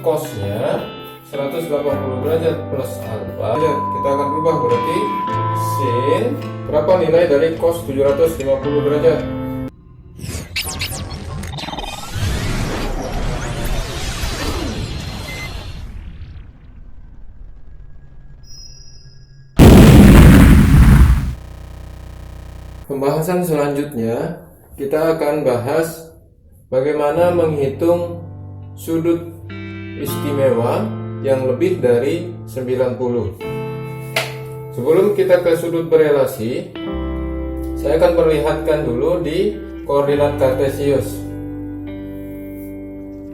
cosnya 180 derajat plus alfa. Kita akan ubah berarti sin. Berapa nilai dari cos 750 derajat? Pembahasan selanjutnya kita akan bahas bagaimana menghitung sudut istimewa yang lebih dari 90. Sebelum kita ke sudut berelasi, saya akan perlihatkan dulu di koordinat kartesius.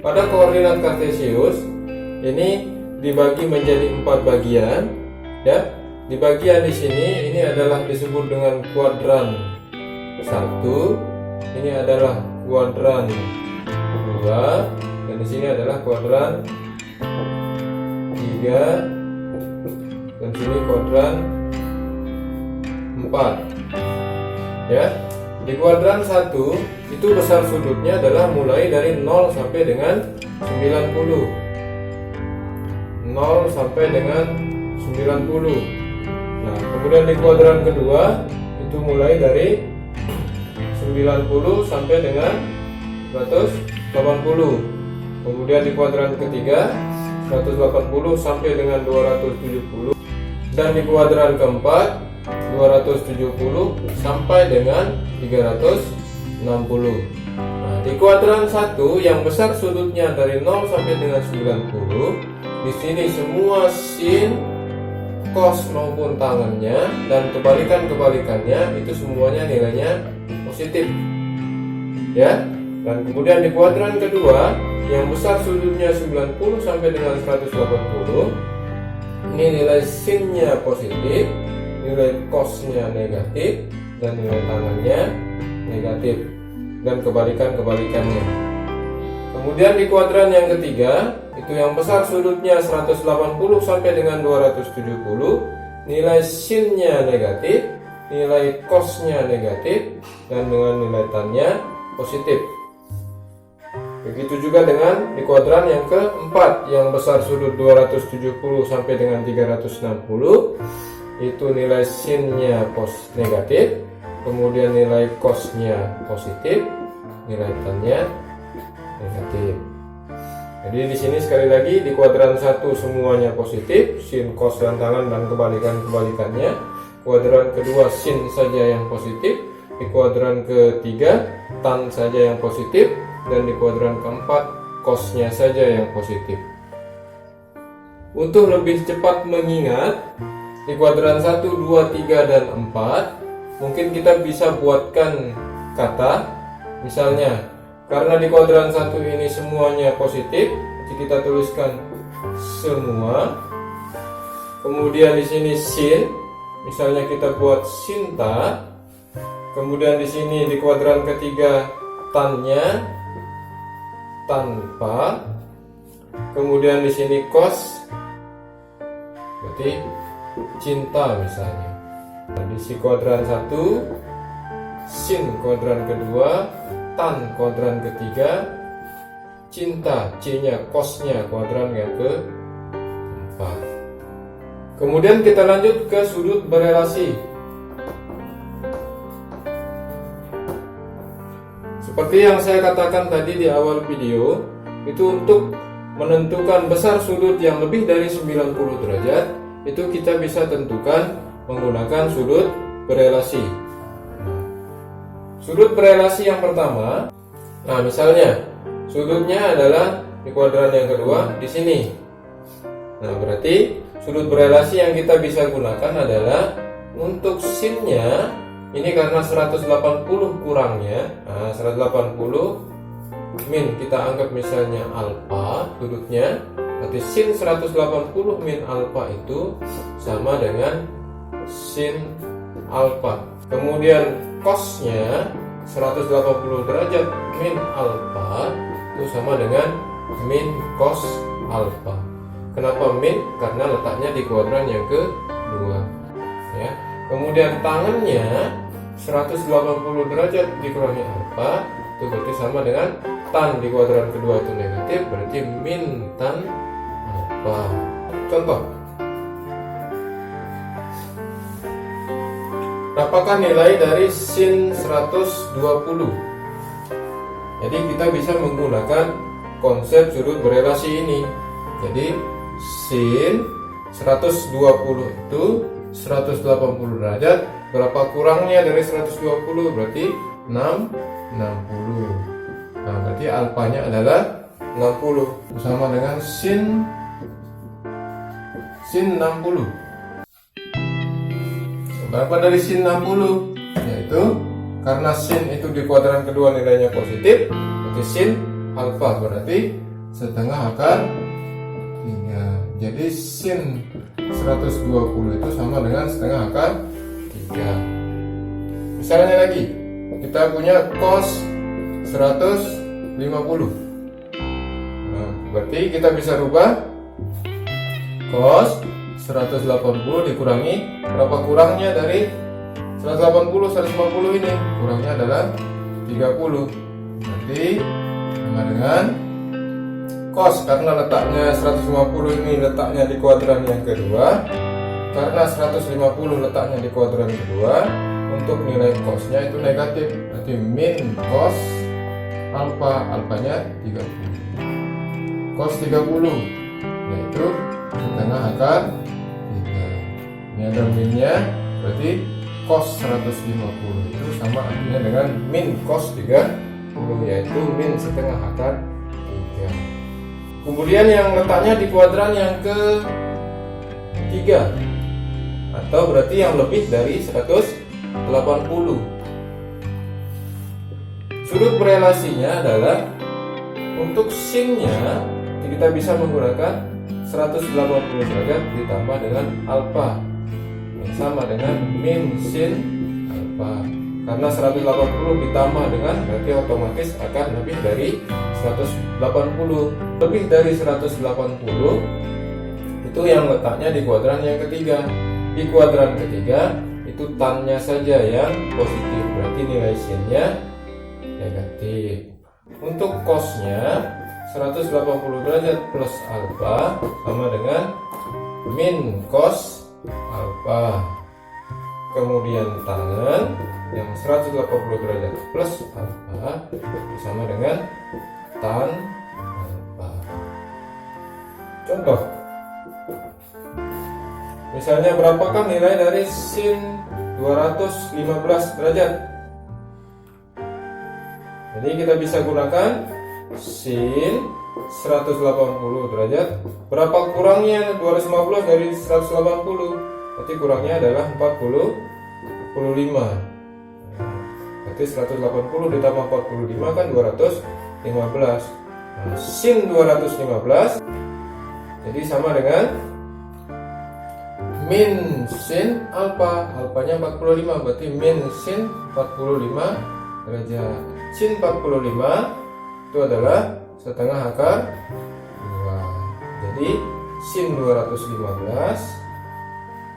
Pada koordinat kartesius ini dibagi menjadi 4 bagian, ya. Di bagian di sini ini adalah disebut dengan kuadran 1, ini adalah kuadran 2, dan di sini adalah kuadran 3, dan sini kuadran 4. Ya. Di kuadran 1 itu besar sudutnya adalah mulai dari 0 sampai dengan 90. 0 sampai dengan 90. Nah, kemudian di kuadran kedua itu mulai dari 90 sampai dengan 180. Kemudian di kuadran ketiga 180 sampai dengan 270. Dan di kuadran keempat 270 sampai dengan 360. Nah, di kuadran 1 yang besar sudutnya dari 0 sampai dengan 90, di sini semua sin, cos maupun tangannya dan kebalikannya itu semuanya nilainya positif, ya. Dan kemudian di kuadran kedua yang besar sudutnya 90 sampai dengan 180, ini nilai sinnya positif, nilai cosnya negatif, dan nilai tangannya negatif, dan kebalikannya. Kemudian di kuadran yang ketiga itu yang besar sudutnya 180 sampai dengan 270, nilai sinnya negatif, nilai cosnya negatif, dan dengan nilai tannya positif. Begitu juga dengan di kuadran yang keempat yang besar sudut 270 sampai dengan 360, itu nilai sinnya negatif, kemudian nilai cosnya positif, nilai tannya negatif. Jadi di sini sekali lagi di kuadran 1 semuanya positif, sin, cos, dan tangan dan kebalikannya. Kuadran kedua sin saja yang positif, di kuadran ketiga tan saja yang positif, dan di kuadran keempat cosnya saja yang positif. Untuk lebih cepat mengingat, di kuadran 1, 2, 3, dan 4 mungkin kita bisa buatkan kata. Misalnya karena di kuadran 1 ini semuanya positif, jadi kita tuliskan semua. Kemudian di sini sin, misalnya kita buat sinta. Kemudian di sini di kuadran ketiga tannya tanpa. Kemudian di sini cos, berarti cinta misalnya. Nah, di si kuadran 1, sin kuadran kedua, tan kuadran ketiga, cinta C-nya, cosnya kuadran yang keempat. Kemudian kita lanjut ke sudut berelasi. Seperti yang saya katakan tadi di awal video, itu untuk menentukan besar sudut yang lebih dari 90 derajat, itu kita bisa tentukan menggunakan sudut berelasi. Sudut berelasi yang pertama, nah misalnya sudutnya adalah di kuadran yang kedua di sini. Nah berarti sudut berelasi yang kita bisa gunakan adalah untuk sinnya ini karena 180 kurangnya, nah 180 min kita anggap misalnya alfa sudutnya, berarti sin 180 min alfa itu sama dengan sin alfa. Kemudian cosnya 180 derajat min alfa itu sama dengan min cos alfa. Kenapa min? Karena letaknya di kuadran yang kedua, ya. Kemudian tangannya 180 derajat dikurangi alfa itu berarti sama dengan tan di kuadran kedua itu negatif, berarti min tan alfa. Contoh, berapakah nilai dari sin 120? Jadi kita bisa menggunakan konsep sudut berelasi ini. Jadi sin 120 itu 180 derajat. Berapa kurangnya dari 120? Berarti 60. Nah, berarti alfanya adalah 60. Sama dengan sin 60. Berapa dari sin 60? Yaitu karena sin itu di kuadran kedua nilainya positif, berarti sin alfa berarti setengah akar 3. Jadi sin 120 itu sama dengan setengah akar 3. Misalnya lagi, kita punya cos 150. Nah, berarti kita bisa rubah cos 180 dikurangi berapa kurangnya dari 180, 150 ini kurangnya adalah 30. Berarti sama dengan cos, karena letaknya 150 ini letaknya di kuadran yang kedua, karena 150 letaknya di kuadran kedua, untuk nilai cosnya itu negatif, berarti min cos alfa, alfanya 30. Cos 30 yaitu setengah akar 3. Ini ada minnya, berarti cos 150 itu sama artinya dengan min cos 30, yaitu min setengah akar 3. Kemudian yang letaknya di kuadran yang ke-3, atau berarti yang lebih dari 180. Sudut berelasinya adalah untuk sinnya kita bisa menggunakan 180 derajat ditambah dengan alfa yang sama dengan min sin alfa. Karena 180 ditambah dengan berarti otomatis akan lebih dari 180. Lebih dari 180 itu yang letaknya di kuadran yang ketiga. Di kuadran ketiga itu tannya saja yang positif, berarti nilai sinnya negatif. Untuk cosnya 180 derajat plus alfa sama dengan min cos alfa. Kemudian tangen yang 180 derajat plus alfa sama dengan tan alfa. Contoh, misalnya berapakah nilai dari sin 215 derajat? Jadi kita bisa gunakan sin 180 derajat. Berapa kurangnya 215 dari 180? Berarti kurangnya adalah 45. Berarti 180 ditambah 45 kan 215. Nah, sin 215 jadi sama dengan min sin alfa. Alfanya 45, berarti min sin 45 derajat. Sin 45 itu adalah setengah akar 2. Jadi sin 215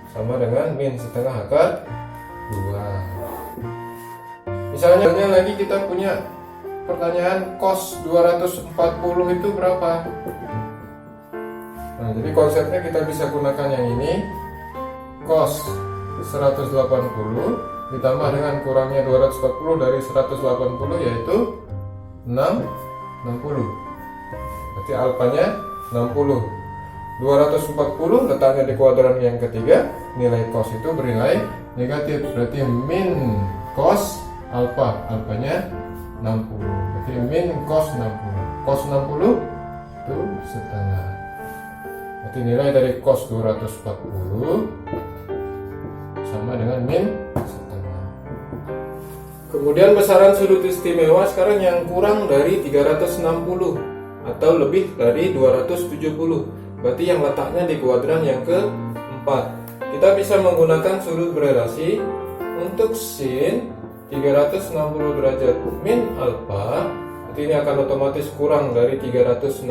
sama dengan min setengah akar 2. Misalnya lagi kita punya pertanyaan cos 240 itu berapa? Nah, jadi konsepnya kita bisa gunakan yang ini. Cos 180 ditambah dengan kurangnya 240 dari 180 yaitu 60. Berarti alfanya 60. 240 letaknya di kuadran yang ketiga, nilai cos itu bernilai negatif, berarti min cos alfa, alfanya 60. Berarti min cos 60. Cos 60 itu setengah. Berarti nilai dari cos 240 sama dengan min setengah. Kemudian besaran sudut istimewa sekarang yang kurang dari 360 atau lebih dari 270. Berarti yang letaknya di kuadran yang keempat. Kita bisa menggunakan sudut berelasi untuk sin 360 derajat min alfa. Berarti ini akan otomatis kurang dari 360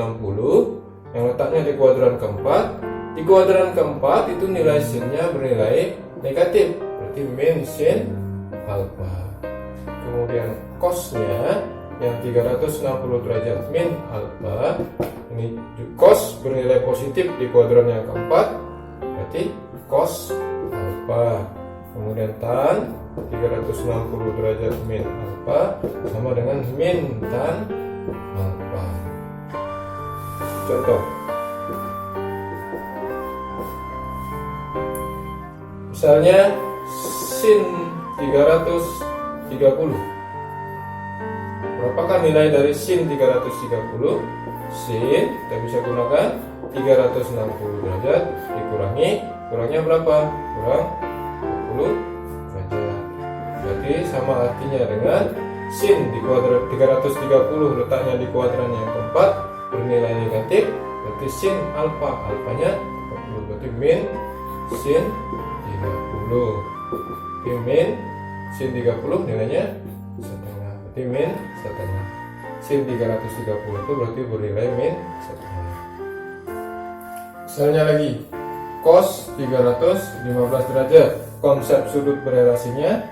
yang letaknya di kuadran keempat. Di kuadran keempat itu nilai sinnya bernilai negatif, berarti min sin alfa. Kemudian cosnya yang 360 derajat min alfa. Ini cos bernilai positif di kuadran yang keempat, berarti cos alfa. Kemudian tan 360 derajat min alfa sama dengan min tan alfa. Contoh, misalnya sin 330. Berapakah nilai dari sin 330? Sin kita bisa gunakan 360 derajat kurangnya berapa? Kurang 20 derajat. Berarti sama artinya dengan sin di kuadran 330 letaknya di kuadran yang keempat bernilai negatif, berarti sin alfanya 40, berarti min sin 30. Berarti min sin 30 nilainya setengah, berarti min setengah. Sin 330 itu berarti bernilai min setengah. Misalnya lagi cos 315 derajat. Konsep sudut berelasinya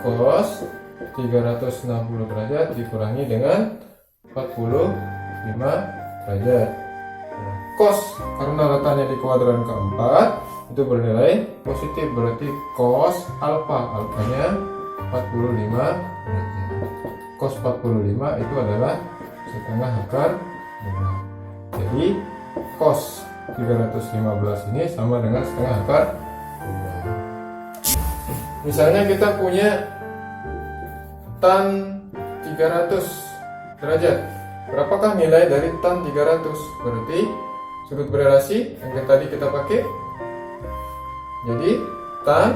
cos 360 derajat dikurangi dengan 45 derajat. Nah, cos karena letaknya di kuadran keempat itu bernilai positif, berarti cos alfanya 45 derajat. Cos 45 itu adalah setengah akar 2. Jadi cos 315 ini sama dengan setengah akar 2. Misalnya kita punya tan 300 derajat. Berapakah nilai dari tan 300? Berarti sudut berelasi yang tadi kita pakai. Jadi tan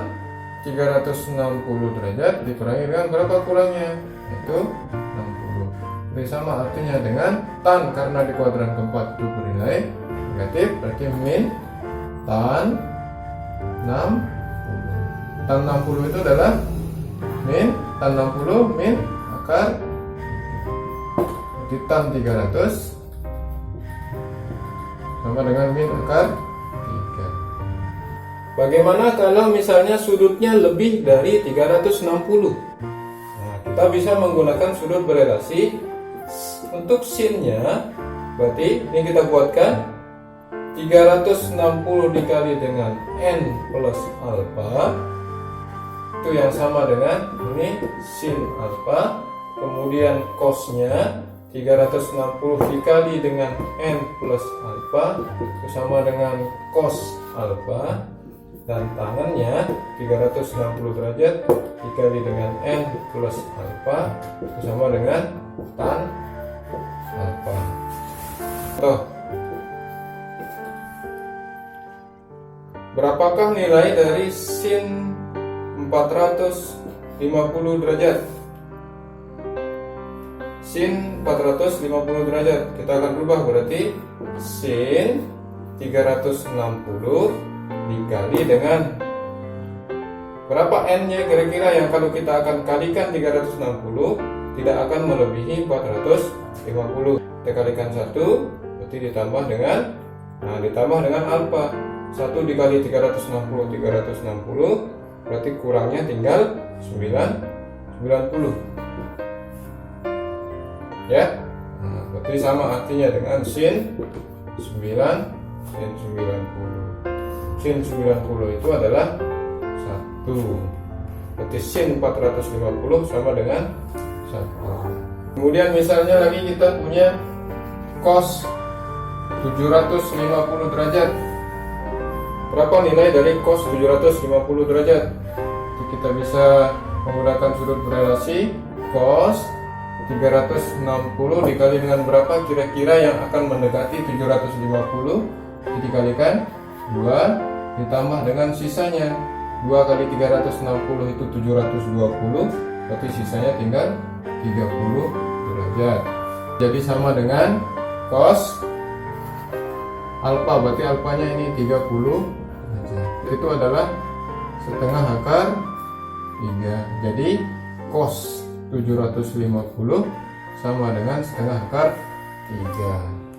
360 derajat dikurangi dengan berapa kurangnya? Yaitu 60. Jadi sama artinya dengan tan karena di kuadran keempat itu bernilai negatif, berarti min tan 60. Tan 60 itu adalah min tan 60 min akar, berarti tan 300 sama dengan min akar 3. Bagaimana kalau misalnya sudutnya lebih dari 360? Nah, kita bisa menggunakan sudut berelasi. Untuk sinnya, berarti ini kita buatkan 360 dikali dengan n plus alfa, itu yang sama dengan ini sin alfa. Kemudian cosnya 360 dikali dengan n plus alfa itu sama dengan cos alfa, dan tangannya 360 derajat dikali dengan n plus alfa itu sama dengan tan alfa. Berapakah nilai dari sin 450 derajat? Sin 450 derajat kita akan rubah, berarti sin 360 dikali dengan berapa n-nya kira-kira yang kalau kita akan kalikan 360 tidak akan melebihi 450. Kita kalikan 1 berarti ditambah dengan alfa. 1 dikali 360 berarti kurangnya tinggal 90 ya. Nah, berarti sama artinya dengan sin 90. Sin 90 itu adalah 1, berarti sin 450 sama dengan 1. Kemudian misalnya lagi kita punya cos 750 derajat. Berapa nilai dari cos 750 derajat? Jadi kita bisa menggunakan sudut berelasi. Cos 360 dikali dengan berapa kira-kira yang akan mendekati 750? Jadi dikalikan 2 ditambah dengan sisanya. 2 kali 360 itu 720, berarti sisanya tinggal 30 derajat. Jadi sama dengan cos alfa, berarti alfanya ini 30 derajat. Itu adalah setengah akar 3. Jadi cos 750 sama dengan setengah akar 3.